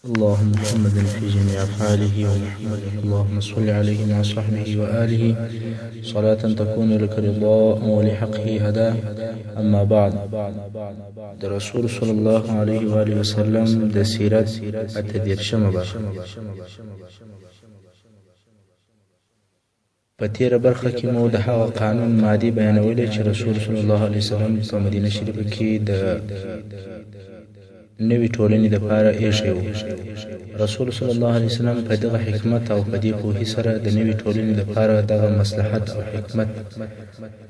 اللهم محمد في جميع أفعاله ومحمد اللهم صل عليه مع صحبه وآله صلاة تكون لك رضاء ولحقه أداء. أما بعد، د رسول صلی الله علیه و آله وسلم د سیرت اتدیرشمه برخه. په تیره برخه کې مو د هغه قانون مادي بیانولې چې رسول صلی الله علیه وسلم په مدینه شریفه کې د نوی ټولنې دپاره ایښی و. رسول صلی الله علیه وسلم په دغه حکمت او په دې پوهې سره د نوی ټولنې دپاره دغه مصلحت او حکمت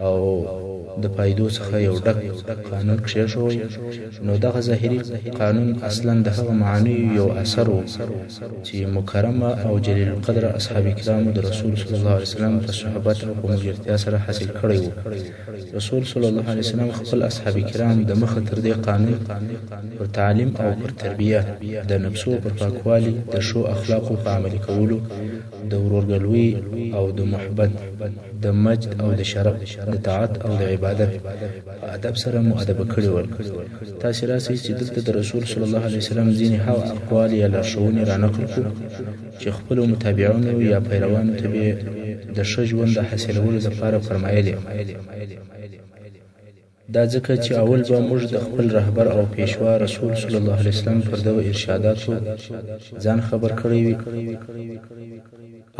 او د پایدو څخه یو ډک قانون کښېښوی. نو دغه ظاهري قانون اصلا د هغه معانیو یو اثر و چې مکرمه او جلیل القدر اصحاب کرامو د رسول صلی الله علیه وسلم په صحبت او په ملګرتیا سره حاصل کړی و. رسول صلی الله علیه وسلم خپل اصحاب کرام د مخه تر دې قانون پر تعلیم او پر تربیه، د نفسو پر پاکوالي، د ښو اخلاقو په عملي کولو، د ورورګلوۍ او د محبت، د مجد او د شرف، د طاعت او د عبادت په ادب سره مؤدبه کړي ول. تاسې راسئ چې دلته د رسول صلی الله علیه وسلم ځینې هغه اقوال یا لارښوونې رانقل کړو چې خپلو متابعینو یا پیروانو ته به د ښه ژوند د حاصلولو لپاره فرمایلې. دا ځکه چې اول به موږ د خپل رهبر او پیشوا رسول صلی الله علیه وسلم پر دغه ارشاداتو ځان خبر کړی وي،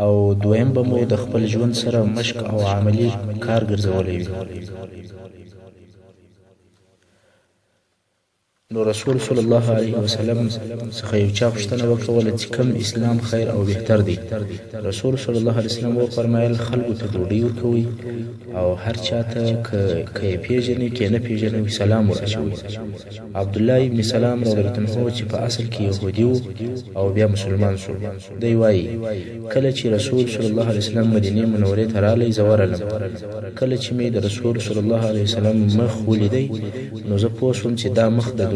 او دویم به مو د خپل ژوند سره مشق او عملی کار ګرځولی وي. نو رسول صلی الله علیه وسلم څخه یو چا پوښتنه وکوله چې کوم اسلام خیر او بهتر دی. رسول صلی الله علیه وسلم وفرمایل خلکو ته ډوډۍ ورکوئ او هر چاته که یې پیژنئ که یې نه پیژنئ سلام ور اچوئ. عبدالله ابن سلام رضی الله عنه چې په اصل کې یهودي و او بیا مسلمان شو، دی وایي کله چې رسول صلی الله علیه وسلم مدینې منورې ته رالی زه ورغلم. کله چې مې د رسول صلی الله علیه وسلم مخ ولیدی نو زه پوه شوم چې دا مخ د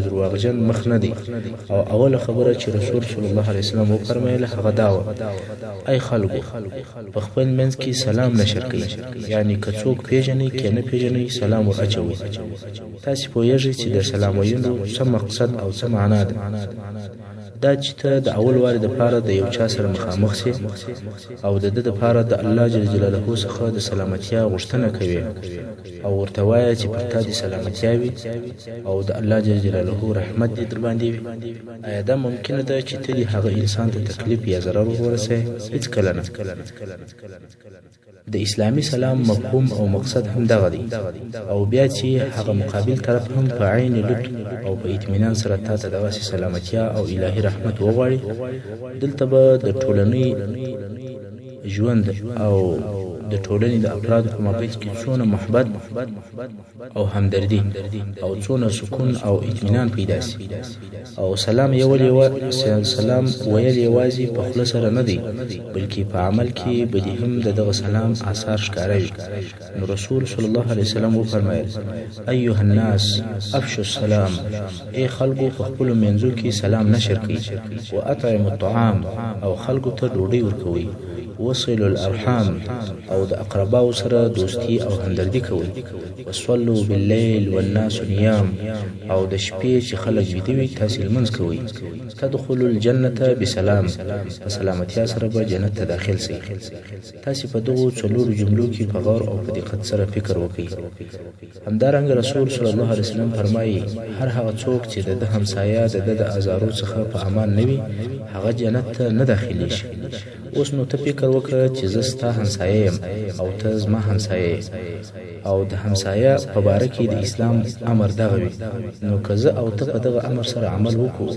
درواغجن مخ نه دی. او اوله خبره چې رسول صلی الله علیه وسلم وفرمایله هغه دا وه: ای خلکو، په خپل منځ کې سلام نشر کوئ، یعنی که څوک پیژنئ که نه پیژنئ سلام ور اچوئ. تاسې پوهیږئ چې د سلام ویلو څه مقصد او څه معنا ده. دا چې ته د اول وارې دپاره د یو چا سره مخامخ سې او د ده دپاره د الله جل جلاله څخه د سلامتیا غوښتنه کوې او ورته وایه چې پر تا دې سلامتیا وي او د الله جل جلاله رحمت دې در باندې وي. آیا دا ممکنه ده چې ته دې هغه انسان ته تکلیف یا ضرر ورسوې؟ هېڅکله نه. د اسلامي سلام مفهوم او مقصد هم دغه دی. او بیا چې هغه مقابل طرف هم په عین لطف او په اطمینان سره تا ته دغسې سلامتیا او الهي رحمت وغواړي، دلته به د ټولنۍ ژوند او د ټولنې د افرادو په مابينځ کې څونه محبت او همدردي او څونه سکون او اطمینان پیدا سي. او سلام ویل یوازې په خوله سره نه دی، بلکې په عمل کې به دې هم د دغه سلام آثار ښکاره وي. نو رسول صلی الله علیه وسلم وفرمایل: ایها الناس افشوا السلام، ای خلکو په خپلو منځو کې سلام نشر کړئ، واطعموا الطعام او خلکو ته ډوډۍ ورکوئ، وصلوا الارحام او د اقرباو سره دوستی او همدردي کوئ، وصلوا باللیل والناس نیام او د شپې چې خلک ویده وي تاسې لمونځ کوئ، تدخلوا الجنة بسلام، په سلامتیا سره به جنت ته داخل سئ. تاسې په دغو څلورو جملو کې په غور او په دقت سره فکر وکړئ. همدارنګه رسول صلی الله علیه وسلم فرمایي هر هغه څوک چې د ده همسایه د ده د ازارو څخه په امان نه وي هغه جنت ته نه داخلیږي. اوس نو ته فکر وکړه چې زه ستا همسایه یم او ته زما همسایه یې او د همسایه په باره کې د اسلام امر دغه وي. نو که زه او ته په دغه امر سره عمل وکړو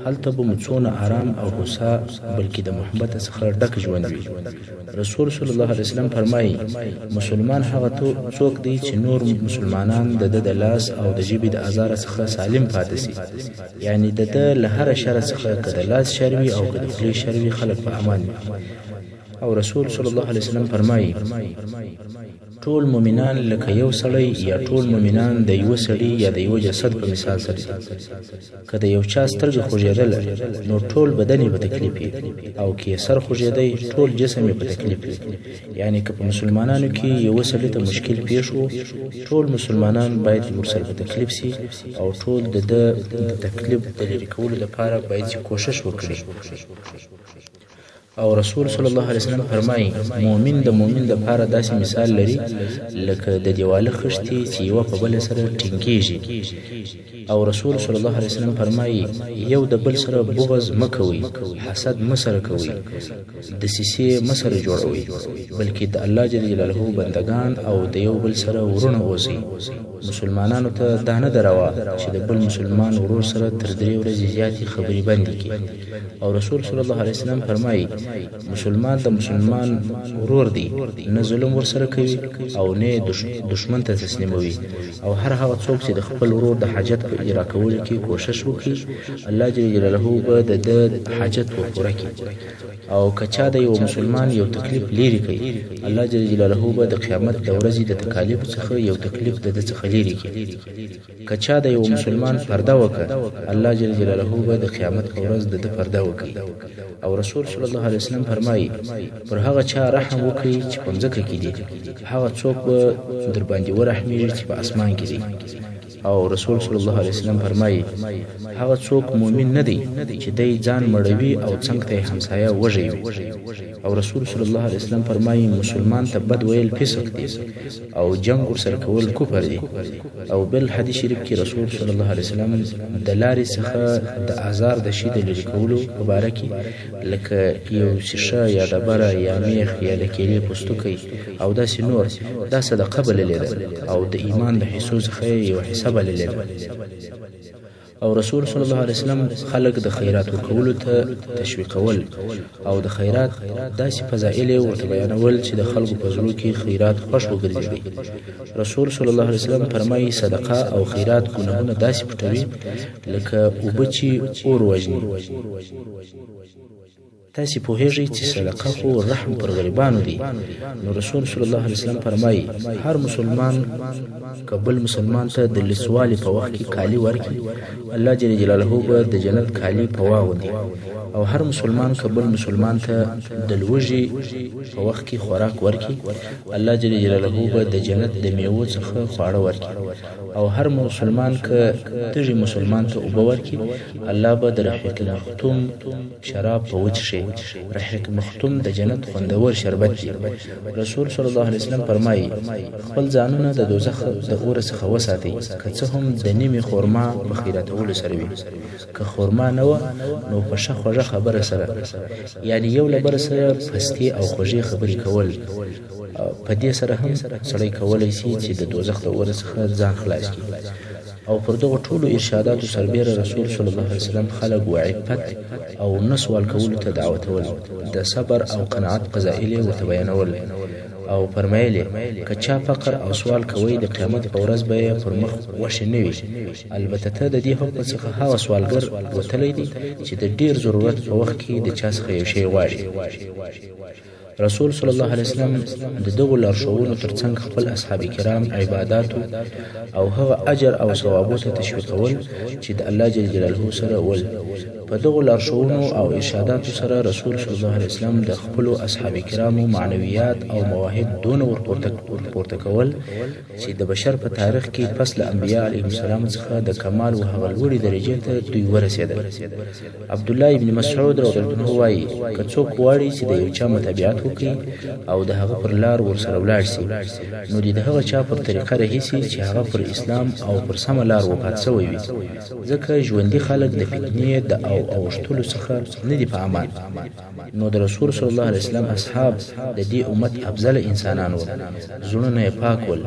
هلته به مو څونه آرام او هوسا بلکې د محبت څخه ډک ژوند وي. رسول صلی الله علیه وسلم فرمایي مسلمان هغه څوک دی چې نور مسلمانان د ده د لاس او د ژبې د ازار څخه سالم پاتې سي، یعنی د ده له هره شر څخه که د لاس شر وي او که د خولې شر وي خلک په امان وي. او رسول صلی الله علیه وسلم فرمایي ټول مؤمنان لکه یو سړی یا ټول مؤمنان د یو سړي یا د یو جسد په مثال سره دي. که د یو چا سترګه خوږېدله نو ټول بدن یې په تکلیف وي، او که یې سر خوږېدی ټول جسم یې په تکلیف وي. یعنی که په مسلمانانو کې یو سړي ته مشکل پیښ و، ټول مسلمانان باید ورسره په تکلیف سي او ټول د تکلیف د لرې کولو لپاره باید چې کوشش وکړي. او رسول صلی الله علیه وسلم فرمایي مؤمن د مؤمن لپاره داسې مثال لري لکه د دیواله خښتې چې یوه په بله سره ټینګېږي. او رسول صلی الله علیه وسلم فرمایي یو د بل سره بغض مه کوئ، حسد مه سره کوئ، دسیسې مه سره جوړوئ، بلکې د الله جل جلاله بندګان او د یو بل سره ورونه اوسئ. مسلمانانو ته دا نه ده روا چې د بل مسلمان ورور سره تر 3 ورځې زیاتې خبرې بندې کړي. او رسول صلی الله علیه وسلم فرمایي مسلمان د مسلمان ورور دی، نه ظلم ورسره کوي او نه دشمن ته تسلیموي. او هر هغه څوک چې د خپل ورور د حاجت په اجرا کولو کې کوشش وکړي، الله جل جلاله به د حاجت پوره کړي. او که چا د یو مسلمان یو تکلیف لري کوي، الله جل جلاله به د قیامت د ورځې د تکالیف څخه یو تکلیف د څخه لري کوي. که چا د یو مسلمان پرده وکړه، الله جل جلاله به د قیامت په ورځ د پرده وکړي. او رسول صلی الله علیه وسلم فرمایي پر هغه چا رحم وکړي چې په ځمکه کې دي، هغه څوک به در باندې ورحمیږي چې په اسمان کې دي. او رسول صلی الله علیه وسلم فرمایي هغه څوک مؤمن نه دی چې دی ځان مړوي او څنګ ته همسایه وژي. او رسول صلی الله علیه وسلم فرمایي مسلمان ته بد ویل فسق دی او جنگ ورسره کول کفر دی. او بل حدیث شریف کې رسول صلی الله علیه وسلم د لارې څخه د آزار د شي د لرې کولو مبارک لکه یو شیشه یا ډبره یا میخ یا د کیلې پوستکی او داسې نور دا صدقه بللې ده او د ایمان د حصو څخه یو حساب بللې ده. او رسول صلی الله علیه وسلم خلق د خیرات ورکولو ته تشویقول او د خیرات داسې فضایل ورته بیانول چې د خلکو په زړه کې خیرات خوښ وګرځي. رسول صلی الله علیه وسلم فرمایي صدقه او خیرات ګناهونه داسې پټوي لکه اوبه چې اور وژني. تاسې پوهیږئ چې صدقه خو رحم پر غریبانو دی. نو رسول صلی الله علیه وسلم فرمایي هر مسلمان که بل مسلمان ته د لسوالي په وخت کې کالی ورکړي، الله جل جلاله به د جنت کالی په واغوندي. او هر مسلمان که بل مسلمان ته د لوږې په وخت کې خوراک ورکړي، الله جل جلاله به د جنت د میوو څخه خواړه ورکړي. او هر مسلمان که تږي مسلمان ته اوبه ورکړي، الله به د رحیق مختوم شراب په وڅښي. رحیق مختوم د جنت خوندور شربت دی. رسول صلی الله علیه وسلم فرمایي خپل ځانونه د دوزخ د اور څخه وساتئ، که څه هم د نیمې خورما په خیراتولو سره وي. که خورما نه وه نو په ښه خوږه خبره سره، یعنی یو له بل سره پستې او خوږې خبرې کول، په دې سره هم سړی کولی شي چې د دوزخ د اور څخه ځان خلاص کړي. او پر دغه ټولو ارشاداتو سربیره رسول صلی الله علیه وسلم خلق و عفت او نه سوال کولو ته دعوتول، د صبر او قناعت فضایل یې ورته بیانول. او فرمایلی که چا فقر او سوال کوي د قیامت په ورځ به یې پر مخ وشي نه وي. البته ته د دې حکم څخه هغه سوالګر وتلی دی چې د ډیر ضرورت په وخت کې د چا څخه یو شی غواړي. رسول صلی الله علیه وسلم د دغو لارښوونو ترڅنګ خپل اصحاب کرام عباداتو او هغه اجر او ثوابو ته تشویقول چې د الله جل جلاله سره ول. په دغو لارښوونو او ارشاداتو سره رسول صلی الله علیه وسلم د خپلو اصحاب کرامو معنویات او مواهب دونه ورپورته کول چې د بشر په تاریخ کې پس له انبیا علیهم السلام څخه د کمال او هغه لوړې درجې ته دوی ورسېدل. عبدالله ابن مسعود رضی الله عنه وایي که څوک غواړي چې د یو چا متابعت وکړي او د هغه پر لار ورسره ولاړ شي، نو د هغه چا پر طریقه رهیسي چې هغه پر اسلام او پر سمه لار وفات سوی وي، ځکه ژوندي خلک د فتنې د اوښتلو څخه نه دي په امان. نو د رسول صلی الله علیه وسلم اصحاب د دې امت افضل انسانان ول، زړونه یې پاک ول،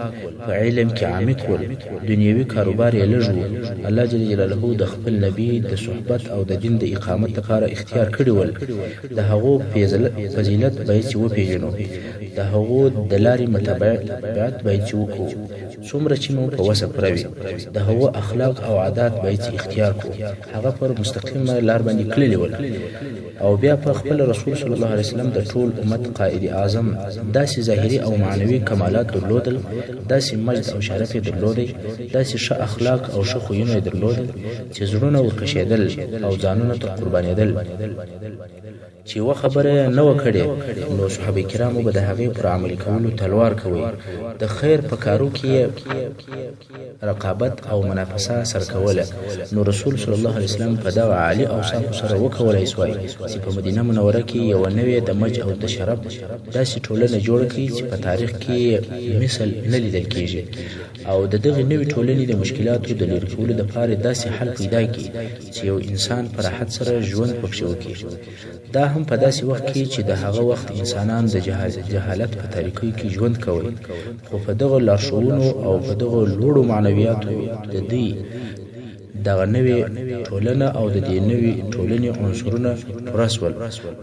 په علم کې عمیق ول، دنیوي کاروبار یې لږ ول. الله جل جلاله د خپل نبی د صحبت او د دین د اقامت لپاره اختیار کړي ول. د هغو فضیلت باید چې وپېژنو، د هغو د لارې متابعت باید چې وکړو، څومره چې مو په وسه پوره وي د هغو اخلاق او عادات باید اختیار کړو هغه پر مستقیمه لار باندې کړلي ول او بیا په خپل رسول صلی الله علیه وسلم د ټول امت قائد اعظم داسې ظاهري او معنوي کمالات درلودل داسې مجد او شرف یې درلودی داسې ښه اخلاق او ښه خویونه یې درلودل چې زړونه ورکشېدل او ځانونه ته قربانېدل چې و خبره نه و کړې نو صحابه کرامو به د هغې پر عمل کولو تلوار کوي د خیر په کارو کې رقابت او منافسه سره کوله نو رسول صلی الله علیه وسلم په دغه عالی اوصافو سره وکولای سوای چې په مدینه منوره کې یو نوې د مج او د شرف داسې ټولنه جوړه کړي چې په تاریخ کې مثل نه لیدل کېږي او د دغه نوې ټولنې د مشکلاتو د لرې کولو لپاره داسې حل پیدا کړي چې یو انسان په راحت سره ژوند پکې وکړي دا هم په داسې وخت کې چې د هغه وخت انسانان د جهالت په تاریکۍ کې ژوند کوي خو په دغه لارښوونو او په دغه لوړو معنویاتو د دې دغه نوې ټولنه او د دې نوې ټولنې عنصرونه پوره سول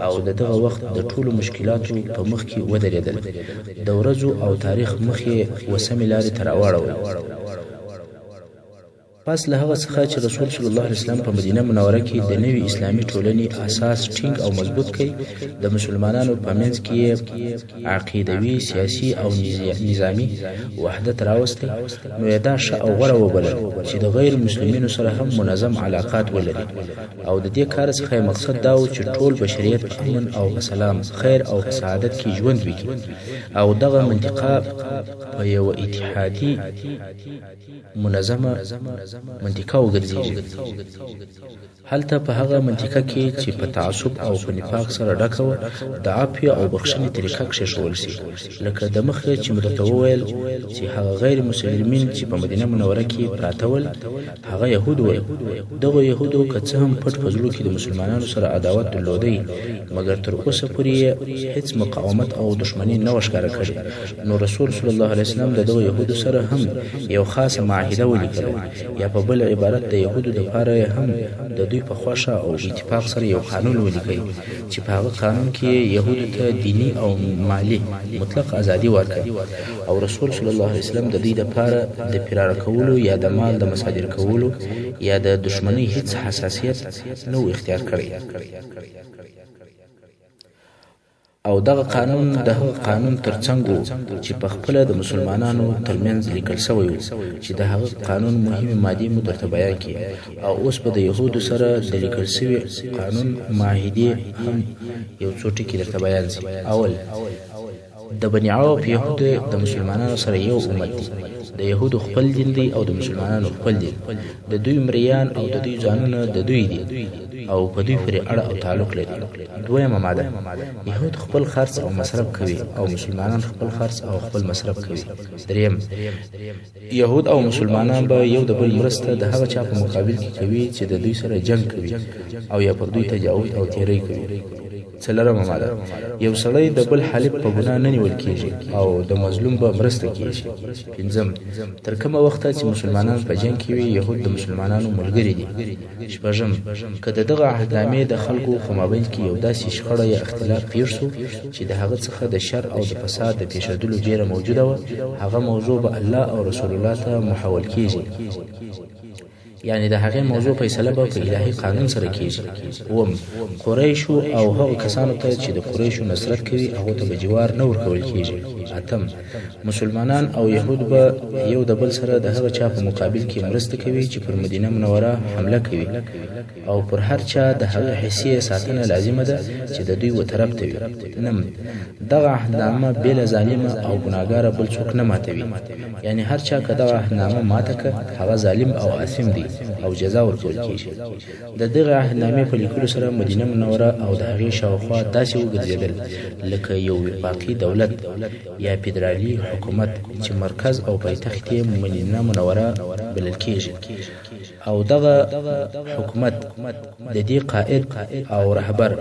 او د دغه وخت د ټولو مشکلاتو په مخ کې ودرېدل د ورځو او تاریخ مخ یې وسمې لارې ته راواړول پس له هغه څخه چې رسول صلی الله علیه وسلم په مدینه منوره کې د نوې اسلامي ټولنې اساس ټینګ او مضبوط کړي د مسلمانانو په منځ کې عقیدوي سیاسي او نظامی وحدت راوستی نو یې دا ښه او غوره وبلل چې د غیر مسلمینو سره هم منظم علاقات ولري او د دې کار څخه مقصد دا و چې ټول بشریت په امن او سلام خیر او سعادت کې ژوند وکړي او دغه منطقه په یو اتحادي منظمه منطقه وګرځېږي هلته په هغه منطقه کې چې په تعصب او په نفاق سره ډکه وه د عفوې او بخښنې طریقه کښېښول شي لکه د مخکې چې مو درته وویل چې هغه غیر مسلمین چې په مدینه منوره کې پراته ول هغه یهود ول دغو یهودو که څه هم پټ په زړو کې د مسلمانانو سره عداوت درلودی مګر تر اوسه پورې هیڅ مقاومت او دښمني نه وه ښکاره کړې نو رسول صلی الله علیه وسلم د دغو یهودو سره هم یو خاصه معاهده ولیکله یا په بل عبارت د یهودو دپاره هم د دوی په خوښه او اتفاق سره یو قانون ولیکئ چې په هغه قانون کې یهودو ته دیني او مالی مطلق ازادي ورکړي او رسول صلی الله علیه وسلم د دوی دپاره د فرار کولو یا د مال د مصادر کولو یا د دښمنۍ هیڅ حساسیت نه و اختیار کړی او دغه قانون د هغه قانون ترڅنګ و چې په خپله د مسلمانانو ترمنځ لیکل سوی و چې د هغه قانون مهمې مادې مو درته بیان کړي او اوس به د یهودو سره د لیکل سوي قانون معاهدې هم یو څو ټکي درته بیان شي اول د بني عوف یهود د مسلمانانو سره یو امت دي د یهودو خپل دین دی او د مسلمانانو خپل دین د دوی مریان او د دوی ځانونه د دوی دي او په دوی پورې اړه او تعلق لري دویمه ماده یهود خپل خرڅ او مصرف کوي او مسلمانان خپل خرڅ او خپل مصرف کوي دریم یهود او مسلمانان به یو د بل مرسته د هغه چا په مقابل کې کوي چې د دوی سره جنگ کوي او یا پر دوی تجاوز او تیری کوي څلورمه ماده یو سړی د بل حالف په ګناه نه نیول کېږي او د مظلوم به مرسته کېږي پنځم تر کومه وخته چې مسلمانان په جنګ کې وي یهود د مسلمانانو ملګري دي شپږم که د دغه عهدنامې د خلکو په مابین کې یو داسې شخړه یا اختلاف پېښ شو چې د هغه څخه د شر او د فساد د پېښېدلو ویره موجوده وه هغه موضوع به الله او رسول الله ته محول کېږي یعنی د هغې موضوع فیصله به په الهي قانون سره کېږي اووم قریشو او هغو کسانو ته چې د قریشو نصرت کوي هغو ته به جوار نه ورکول کېږي اتم مسلمانان او یهود به یو د بل سره د هغه چا په مقابل کې مرسته کوي چې پر مدینه منوره حمله کوي او پر هر چا د هغه حیثیې ساتنه لازمه ده چې د دوی وطرف ته وي نم دغه عهدنامه بېله ظالمه او ګناهګاره بل څوک نه ماتوي یعنی هر چا که دغه عهدنامه ماته که هغه ظالم او آثم دی او جزا ورکول کېږي د دغه عهدنامې په لیکلو سره مدینه منوره او د هغې شاوخوا داسې وګرځېدل لکه یو وفاقي دولت یا فدرالي حکومت چې مرکز او پایتخت یې مدینه منوره بلل کېږي او دغه حکومت د دې قائد او رهبر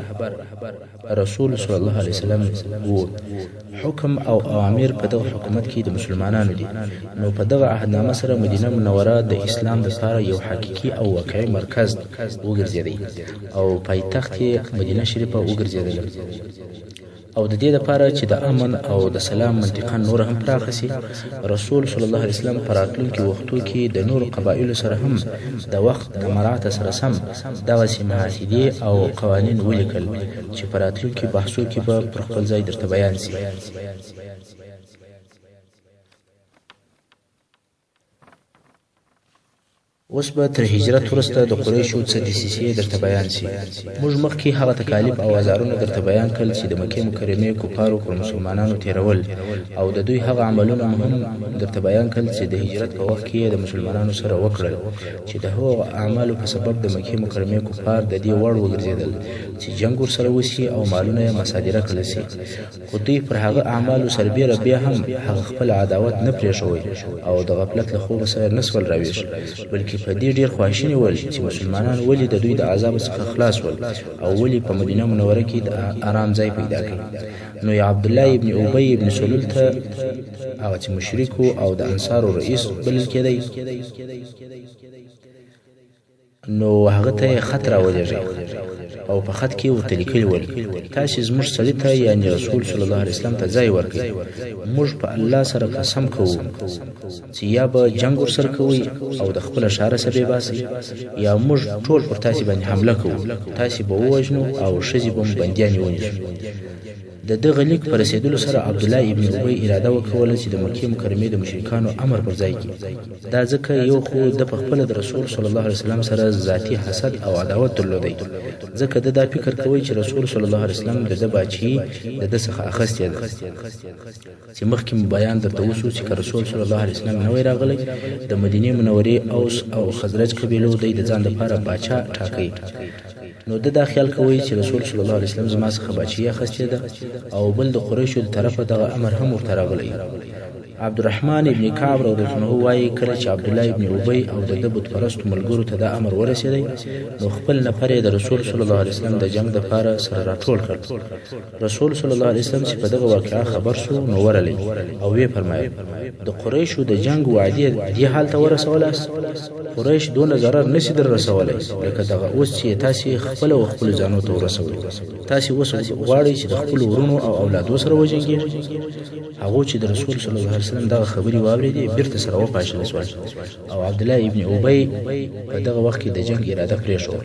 رسول صلی الله علیه وسلم وو. حکم او اوامر په دغه حکومت کې د مسلمانانو دي. نو په دغه عهدنامه سره مدینه منوره د اسلام لپاره یو حقیقي او واقعي مرکز وګرځېدی او پایتخت یې مدینه شریفه وګرځېدله. او د دې لپاره چې د امن او د سلام منطقه نور هم پراخه سي، رسول صلی الله علیه وسلم په راتلونکي وختو کې د نور قبایلو سره هم د وخت د مراعات سره سم دغسې معاهدې او قوانین ولیکل چې په راتلونکي بحثو کې به پر خپل ځای درته بیان سي. اوس به تر هجرت وروسته د قریشو څه دسیسې درته بیان سي. موږ مخکې هغه تکالیف او ازارونه درته بیان کړل چې د مکې مکرمې کفارو پر مسلمانانو تیرول، او د دوی هغه عملونه هم درته بیان کړل چې د هجرت په وخت کې د مسلمانانو سره وکړل، چې د هغو اعمالو په سبب د مکې مکرمې کفار د دې وړ وګرځېدل چې جنګ ورسره وسي او مالونه یې مصادره کړل سي. خو دوی پر هغه اعمالو سربیره بیا هم هغه خپل عداوت نه پرېښوی او د غفلت له خوبه سره نه سول راویښ، بلکې په دې ډېر خواشیني ول چې مسلمانان ولې د دوی د عذاب څخه خلاص ول او ولې په مدینه منوره کې د آرام ځای پیدا کړ. نو یا عبدالله ابن ابی ابن سلول ته هغه چې مشرک او د انصارو رئیس بلل کېدی، نو هغه ته خط راولېږئ او په خط کې ورته لیکلي ول تاسې زموږ سړي ته یعنې رسول صلی الله علیه وسلم ته ځای ورکړئ. موږ په الله سره قسم کوو چې یا به جنګ ورسره کوئ او د خپله ښاره څخه بېباسئ، یا موږ ټول پر تاسې باندې حمله کوو، تاسې به ووژنو او ښځې به مو بندیانې ونیسو. د دغه لیک په رسېدلو سره عبدالله ابن ابی اراده وکوله چې د مکې مکرمې د مشرکانو امر پر ځای کړي. دا ځکه یو خو د په خپله د رسول صلی الله علیه وسلم سره ذاتي حسد او عداوت درلودی، ځکه د دا فکر کوي چې رسول صلی الله علیه وسلم د ده باچهي د ده څخه اخیستې ده، چې مخکې مو بیان درته وشو چې که رسول صلی الله علیه وسلم نه وی راغلی د مدینې منورې اوس او خزرج قبیلو دی د ځان لپاره باچا ټاکئ. نو د دا خیال کوي چې رسول صلی الله علیه وسلم زما څخه باچهي اخیستې ده، او بل د قریشو د طرفه دغه امر هم ورته راغلی. عبدالرحمن ابن کعب رضی الله عنه وایي کله چې عبدالله ابن ابی او د ده بت پرستو ملګرو ته دا امر ورسېدی، نو خپل نفر یې د رسول صلی الله علیه وسلم د جنګ دپاره سره راټول کړل. رسول صلی الله علیه وسلم چې په دغه واقعه خبر شو نو ورغلی او ویې فرمایل د قریشو د جنګ وعدې دې حال ته ورسولاست؟ قریش دونه ضرر نشي در رسولی لکه دغه اوس چې تاسې خپله و خپلو ځانو ته ورسوئ. تاسې اوس غواړئ چې د خپلو ورونو او اولادو سره وجنګېږئ؟ هغو چې د رسول صلی الله علیه وسلم دغه خبرې واورېدې بیرته سره وپاشل شول، او عبدالله ابن ابی په دغه وخت کې د جنګ اراده پرېښوده.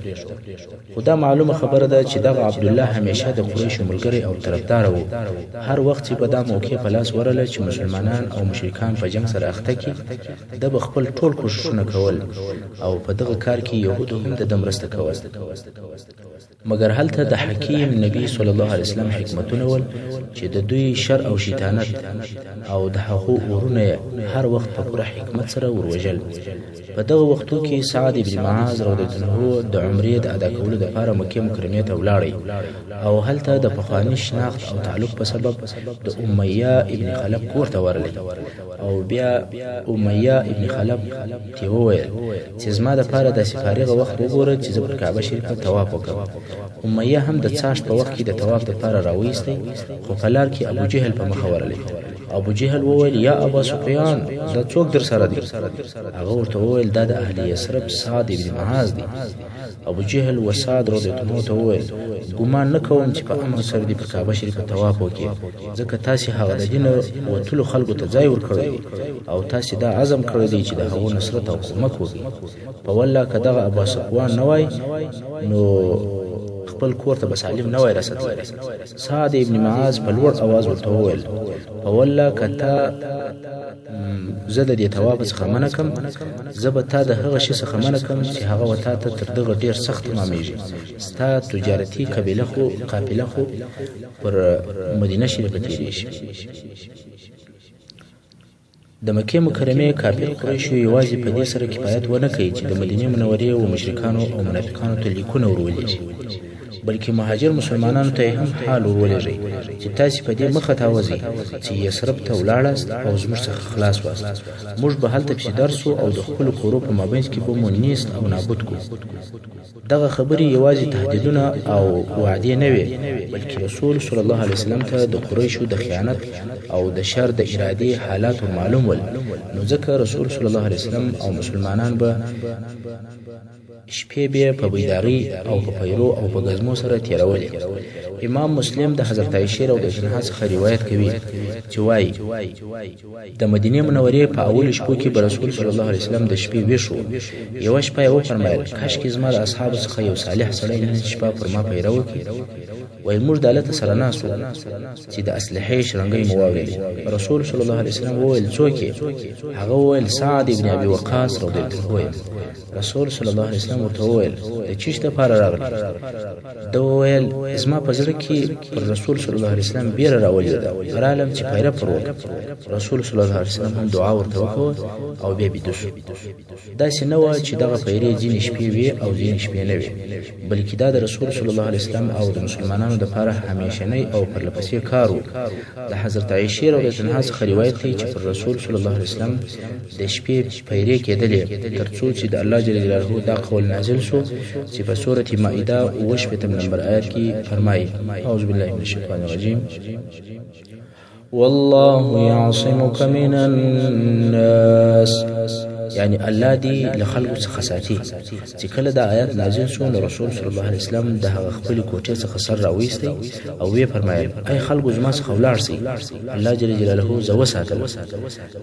خو دا معلومه خبره ده چې دغه عبدالله همیشه د قریشو ملګری او طرفداره و. هر وخت چې به دا موقع په لاس ورغله چې مسلمانان او مشرکان په جنګ سره اخته کړي، ده به خپل ټول کوښښونه کول او په دغه کار کې یهودو هم د ده مرسته کوله. مګر هلته د حکیم نبی صلی الله علیه وسلم حکمتونه ول چې د دوی شر او شیطانت او د هغو ورونه هر وخت په پوره حکمت سره وروژل. په دغه وختو کې سعد ابن معاذ رضی الله عنه د عمرې د ادا کولو دپاره مکې مکرمې ته ولاړی، او هلته د پخواني شناخت او تعلق په سبب د امیه ابن خلف کور ته ورغلی، او بیا امیه ابن خلف ته وویل چې زما دپاره داسې فارغه وخت وګوره چې زه پر کعبه شریفه طواف وکړم. امیه هم د څاښت په وخت کې د طواف دپاره راویستی، خو په لار کې ابوجهل په مخه ورغلی. ابوجهل وویل یا ابا سفیان دا څوک در سره دی؟ هغه ورته وویل دا د اهل یثرب سعد ابن معاذ دی. ابوجهل و سعد رضی الله عنه ته وویل ګمان نه کوم چې په امن سره دې پر کعبه شریفه طواف وکړي، ځکه تاسې هغه د دینه وتلو خلکو ته ځای ورکړی دی او تاسې دا عزم کړی دی چې د هغو نصرت او کومک وکړي. په والله که دغه ابا سفیان نه وای نو خپل کور ته به سالم نه وای رسېدلی. سعد ابن معاذ په لوړ اواز ورته وویل په والله که تا زه د دې طواف څخه منع کړم، زه به تا د هغه شي څخه منع کړم چې هغه و تا ته تر دغه ډېر سخت تمامېږي. ستا تجارتي قافله خو پر مدینه شریفه تېرېږي. د مکې مکرمې کافر قریشو یوازې په دې سره کفایت ونه کوي چې د مدینې منورې و مشرکانو او منافقانو ته لیکونه ورولېږي، بلکې مهاجر مسلمانانو ته هم حال ورولېږئ چې تاسې په دې مخه تاوځئ چې یثرب ته ولاړاست او زموږ څخه خلاص واست. موږ به هلته پسې درسو او د خپلو کورو په مابینځ کې به مو نیست او نابود کړو. دغه خبرې یوازې تهدیدونه او وعدې نه وې، بلکې رسول صلی الله علیه وسلم ته د قریشو د خیانت او د شر د ارادې حالات معلوم ول. نو ځکه رسول صلی الله علیه وسلم او مسلمانان به شپې به په بیداغي او په پیرو او په غزمو سره تیرولې. امام مسلم د حضرت عائشہ رضی الله عنها څخه روایت کوي چې وایي د مدینه منورې په اول شپو کې به رسول صلی الله علیه وسلم د شپې ویښو. یو شپه یې وفرمایل کاشکې زما د اصحابو څخه یو صالح سړی نن شپه پر ما پیرو وکړي. وای موږ د الله سره ناسو چې د اسلحې شرنګي مو واورېدې. رسول صلی الله علیه وسلم وویل څوک یې؟ هغه وویل سعد ابن ابي وقاص رضی الله عنه. رسول صلی الله علیه وسلم ورته وویل د چیش لپاره راغلی؟ ده وویل زما په زړه کې پر رسول صلی الله علیه وسلم بیره راولېده، رالم چې پیره پر وکړم. رسول صلی الله علیه وسلم هم دعا ورته وکړه او بیا بیده شو. داسې نه وه چې دغه پیرې ځینې شپې وې او ځینې شپې نه وې، بلکې دا د رسول صلی الله علیه وسلم او د مسلمانانو دپاره همیشنی او پرلپسې کار و. د حضرت عائشې رضی الله عنها څخه روایت دی چې پر رسول صلی الله علیه وسلم د شپې پیرې کېدلې تر څو چې د الله جل جلاله دا قول نازل شو چې په سورة مائده 78 نمبر آیت کې فرمایي اعوذ بالله من الشیطان الرجیم والله يعصمك من الناس، یعنی الله دی له خلکو څخه ساتي. چې کله دا آیات نازل شو نو رسول صلی الله علیه وسلم د هغه خپل کوټې څخه سر راوېستی او وی فرمایل ای خلکو زما څخه ولاړ سئ، الله جل جلاله زه وساتل.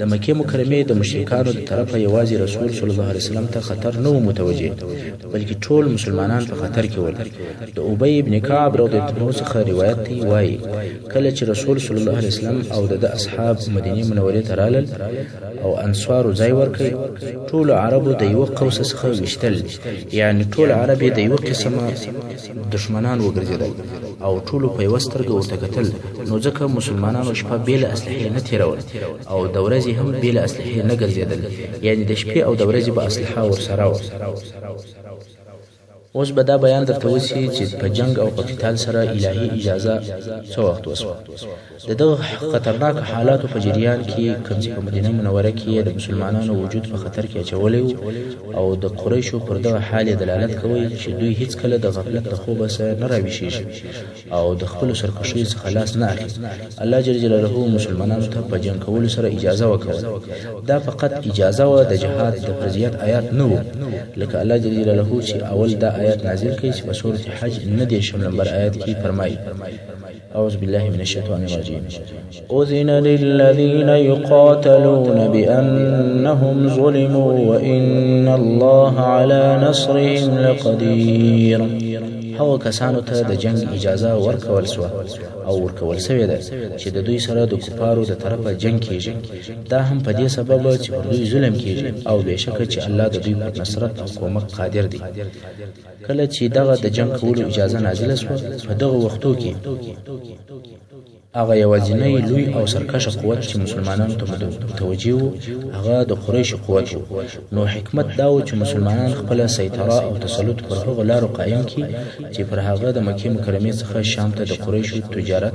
د مکې مکرمې د مشرکانو د طرفه یوازې رسول صلی الله علیه وسلم ته خطر نه و متوجه، بلکې ټول مسلمانان په خطر کې ول. د ابی ابن کعب رضی الله عنه څخه روایت دی وایي کله چې رسول صلی الله علیه وسلم او د اصحاب مدینه منورې ته رالل او انصارو ځای ورکړ، ټول عربو د یو قوس څخه وشتل، یعنی ټول عرب د یو قسمه دشمنان وګرځیدل او ټول په یو سترګه ورته کتل. نو ځکه مسلمانانو شپه بیل اسلحه نه تیرول او د ورځې هم بیل اسلحه نه ګرځیدل، یعنی د شپې او د ورځې به اسلحه ورسره و. اوس به دا بیان درته وشي چې په جنگ او په قتال سره الهي اجازه څو وخت وسوه. د دغه خطرناک حالاتو په جریان کې کوم چې په مدینه منوره کې د مسلمانانو وجود په خطر کې اچولی او د قریشو پر دغه حال دلالت کوي چې دوی هیڅ کله د غفلت د خوبه سره نه راویښیږي او د خپلو سرکشیو څخه لاس نه اخلي. الله جل جلاله مسلمانانو ته په جنګ کولو سره اجازه وکړه. دا فقط اجازه و، د جهاد د فرضیت آیات نه و، لکه الله جل جلاله چې اول دا آیات نازل کړي چې په سورة حج 9 نمبر آیات کې فرمایي اعوذ بالله من الشیطان الرجیم اذن للذین یقاتلون بأنهم ظلموا وإن الله على نصرهم لقدیر. هغه کسانو ته د جنگ اجازه ورکول سوه او ورکول سوې ده چې د دوی سره د کفارو د طرفه جنگ کیږي. دا هم په دې سبب چې پر دوی ظلم کیږي او بېشکه چې الله د دوی پر نصرت او کومک قادر دی. کله چې دغه د جنگ کولو اجازه نازله سوه په دغه وختو کې هغه یوازینی لوی او سرکشه قوت چې مسلمانانو ته متوجه وو هغه د قریشو قوت و. نو حکمت دا و چې مسلمانان خپله سیطره او تسلط پر هغو لارو قایم کړي چې پر هغه د مکې مکرمې څخه شام ته د قریشو تجارت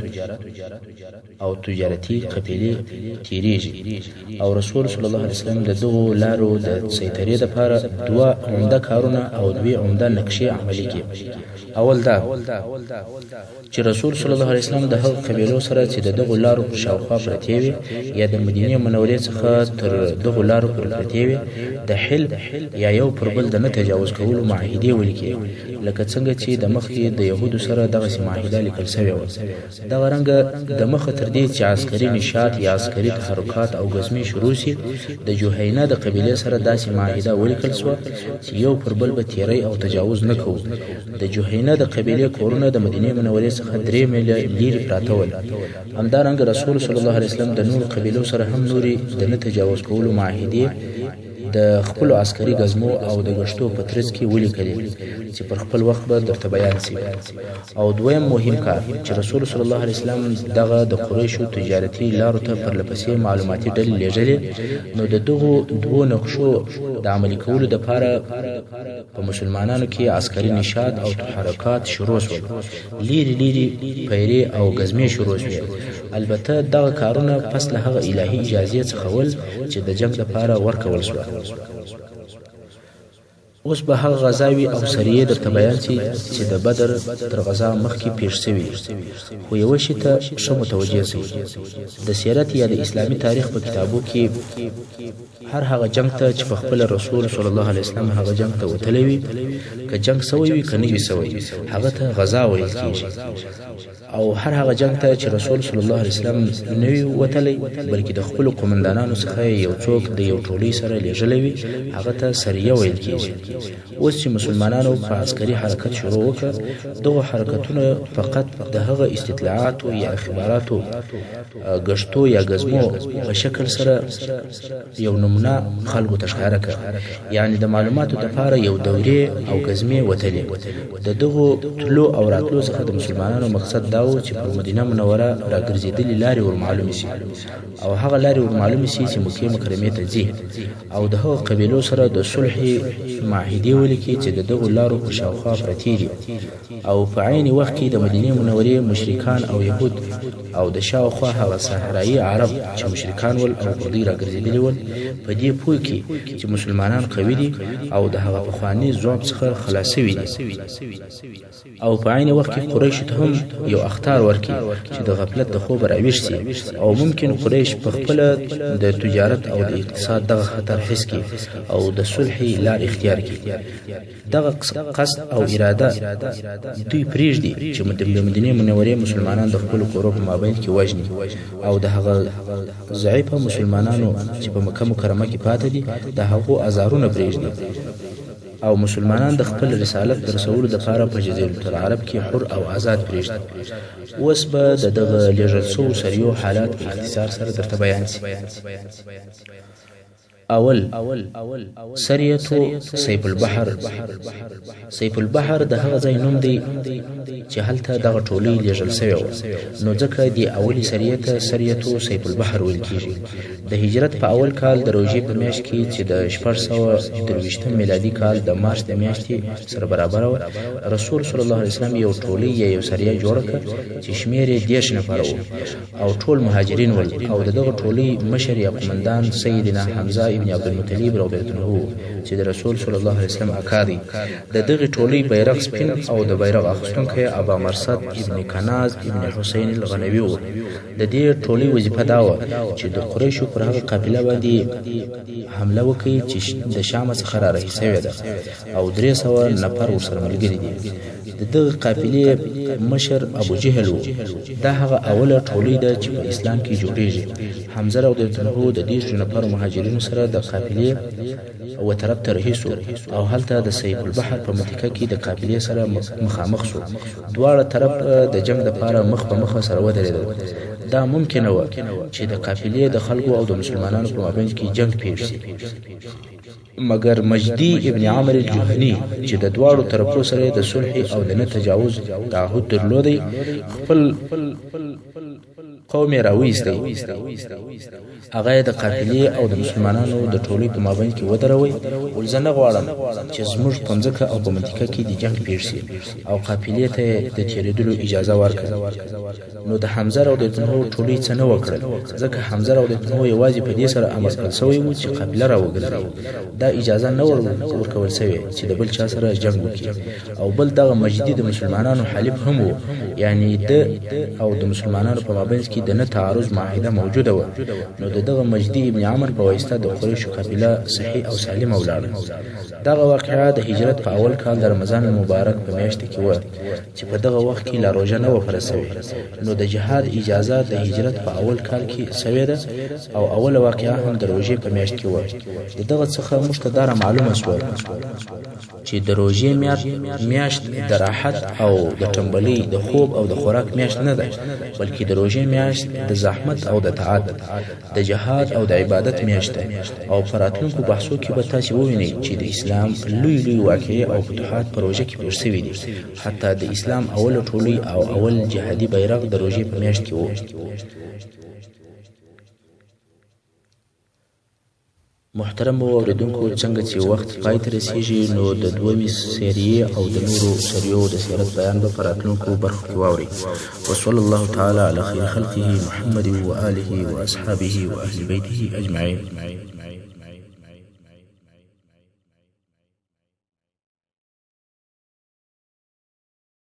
او تجارتي قبیلې تیریږي. او رسول صلی الله علیه وسلم د دغو لارو د سیطرې دپاره دوه عمده کارونه او دوې عمده نقشې عملي کړي. اول دا چې رسول صلی الله علیه وسلم د هغو قبیلو سره چې د دغو لارو په شاوخوا پرتې وي یا د مدینې منورې څخه تر دغو لارو پورې پرتې وي د حل یا یو پر بل د نه تجاوز کولو معاهدې ولیکي، لکه څنګه چې د مخکې د یهودو سره دغسې معاهده لیکل سوې وه. دغه رنګه د مخه تر دې چې عسکري نشاط یا عسکري تحرکات او غزمې شروع سي د جوهینه د قبیلې سره داسې معاهده ولیکل سوه چې یو پر بل به تیری او تجاوز نه کوو. د جوهینه د قبیلې کورونه د مدینې منورې څخه 3 میله لیرې پراته ول. همدارنګه رسول صلی الله علیه وسلم د نورو قبیلو سره هم نورې د نه تجاوز کولو معاهدې د خپلو عسکري غزمو او د غشتو په ترڅ کې ولیکلې چې پر خپل وخت به درته بیان سي. او دویم مهم کار چې رسول صلی الله علیه وسلم دغه د قریشو تجارتي لارو ته پرلپسې معلوماتي ډلې لېږلې، نو د دغو دوو نقشو د عملي کولو دپاره په مسلمانانو کې عسکري نشاط او تحرکات شروع شول. لیري لیري پیرې او ګزمې شروع شوې. البته دغه کارونه پس له هغه الهي اجازې څخه ول چې د جنګ دپاره ورکول شوه. اوس به هغه غزاوي او سریې درته بیان سي چې د بدر تر غزا مخکې پیښ سوي، خو یوه شي ته ښه متوجه سئ. د سیرت یا د اسلامي تاریخ په کتابو کې هر هغه جنگ ته چې په خپل رسول صلی الله علیه وسلم هغه جنگ ته وتلی وي، که جنگ سوی وي که نه وي سوی، هغه ته غزا ویل کیږي. او هر هغه جنگ ته چې رسول صلی الله علیه وسلم نه وي وتلی بلکې د خپلو قومندانانو څخه یو څوک د یو ټولۍ سره لیږلی وي، هغه ته سریه ویل کیږي. اوس چې مسلمانانو په عسکري حرکت شروع وکړ، دغه حرکتونه فقط د هغه استطلاعاتو یا اخباراتو ګشتو یا ګزمو په شکل سره یو نمونه خلکو ته ښکاره کړه، یعنی د معلوماتو دپاره یو دورې او ګزمې وتلې. د دغو تلو او راتلو څخه د مسلمانانو مقصد دا و چې په مدینه منوره راګرځېدلې لارې ورمعلومې سي، او هغه لارې ورمعلومې سي چې مکې مکرمې ته ځي، او د هغو قبیلو سره د صلح معاهدې ولیکي چې د دغو لارو په شاوخوا پرتې دي، او په عین وخت کې د مدینې منورې مشرکان او یهود او د شاوخوا هغه صحرایي عرب چې مشرکان ول او پر دوی راګرځېدلي ول په دې پوه کې چې مسلمانان قوي دي او د هغه پخواني ځواب څخه خلاص سوي دي. او په عین وخت کې قریشو ته هم یو اخطار ورکړي چې د غفلت د خوبه راویښ سي، او ممکن قریش په خپله د تجارت او د اقتصاد دغه خطر حس کړي او د صلح لار اختیار کړي. دغه قصد او اراده دوی پرېږدي چې د مدینې منورې مسلمانان د خپلو کورو په مابین کې وژني، او د هغه ضعیفه مسلمانانو چې په مکه مکرمه کې پاته دي د هغو ازارونه پرېږدي، او مسلمانان د خپل رسالت د رسولو دپاره په جزیرة العرب کې حر او آزاد پرېږدي. اوس به د دغه لیږل سوو سریو حالات په اختصار سره درته بیان سي. اول سریتو سیف البحر. سیف البحر د هغه ځای نوم دی چې هلته دغه ټولۍ لیږل سوې وه، نو ځکه دې اولې سریې ته سریتو سیف البحر ویل کیږي. د هجرت په اول کال د روژې په میاشت کې چې د 623 میلادي کال د مارچ د میاشتې سره برابره وه، رسول صلی الله علیه وسلم یو ټولۍ یا یو سریه جوړه کړه چې شمېر یې 30 نفره و، او ټول مهاجرین ول، او د دغه ټولۍ مشر یا قومندان سیدنا حمزه ابن عبدالمطلب رضی الله عنه چې د رسول صلی الله علیه وسلم اکا دی. د دغه ټولۍ بیرغ سپین او د بیرغ اخیستونکی ابا مرصد ابن کناز ابن حسین الغنوي و. د دې ټولۍ وظیفه دا وه چې د قریشو پر هغه قافله باندې حمله وکړي چې د شام څخه را رهي سوې ده، او 300 نفر ورسره ملګري دي. د دغه قافلې مشر ابو جهل و. دا هغه اوله ټولۍ ده چې په اسلام کې جوړیږي. حمزه رضی الله عنه د 30 نفر مهاجرینو سره د قافلې و طرف ته رهي سو، او هلته د سیف البحر په منطقه کې د قافلې سره مخامخ سو. دواړه طرف د جنگ دپاره مخ په مخ سره ودرېدل. دا ممکنه وه چې د قافلې د خلکو او د مسلمانانو په مابین کې جنگ پیښ شي، مګر مجدي ابن عمرو الجهني چې د دواړو طرفو سره د صلح او د نه تجاوز تعهد درلودی، خپل قوم یې راویستی. هغه د قافلې او د مسلمانانو د ټولۍ په مابین کې ودروي، ول زه نه غواړم چې زموږ په مځکه او په منطقه کې د جنګ پیښ شي، او قافلې ته د تېرېدلو اجازه ورکړه. نو د حمزه رضی الله عنه ټولۍ څه نه وکړل، ځکه حمزه رضی الله عنه یوازې په دې سره امر کړل سوی و چې قافله راوګرځي. دا اجازه نه ورکول سوې چې د بل چا سره جنګ وکړي. او بل دغه مجدي د مسلمانانو حلیف هم و، یعنی د او د مسلمانانو په مابین کې د نه تعارض معاهده موجوده وه. نو د دغه مجدي ابن عمر په واسطه د قریشو قافله صحیح او سالمه ولاړه. دغه واقعه د هجرت په اول کال د رمضان المبارک په میاشت کې وه چې په دغه وخت کې لا روژه نه وه فرض سوې. نو د جهاد اجازه د هجرت په اول کال کې سوې ده، او اوله واقعه هم د روژې په میاشت کې وه. د دغه څخه موږ ته دا معلومه شوه چې د روژې میاشت د راحت او د ټنبلۍ د خوب او د خوراک میاشت نه ده، بلکې د روژې میاشت د زحمت او د طاعت، د جهاد او د عبادت میاشت ده. او په راتلونکو بحثو کې به تاسې ووینئ چې د اسلام لوی لوی واقعې او فتوحات په روژه کې پیښ سوي دي. حتی د اسلام اوله ټولۍ او اول جهادي بیرغ د روژې په میاشت کې و. محترم اوریدونکو، څنګه چې وخت پای ته رسیږي نو د دویمې سریې او د نورو سریو د سیرت بیان به په راتلونکو برخو کې واورئ. وصلی الله تعالی علی خیر خلقه محمد و آله و اصحابه و اهل بیته اجمعین.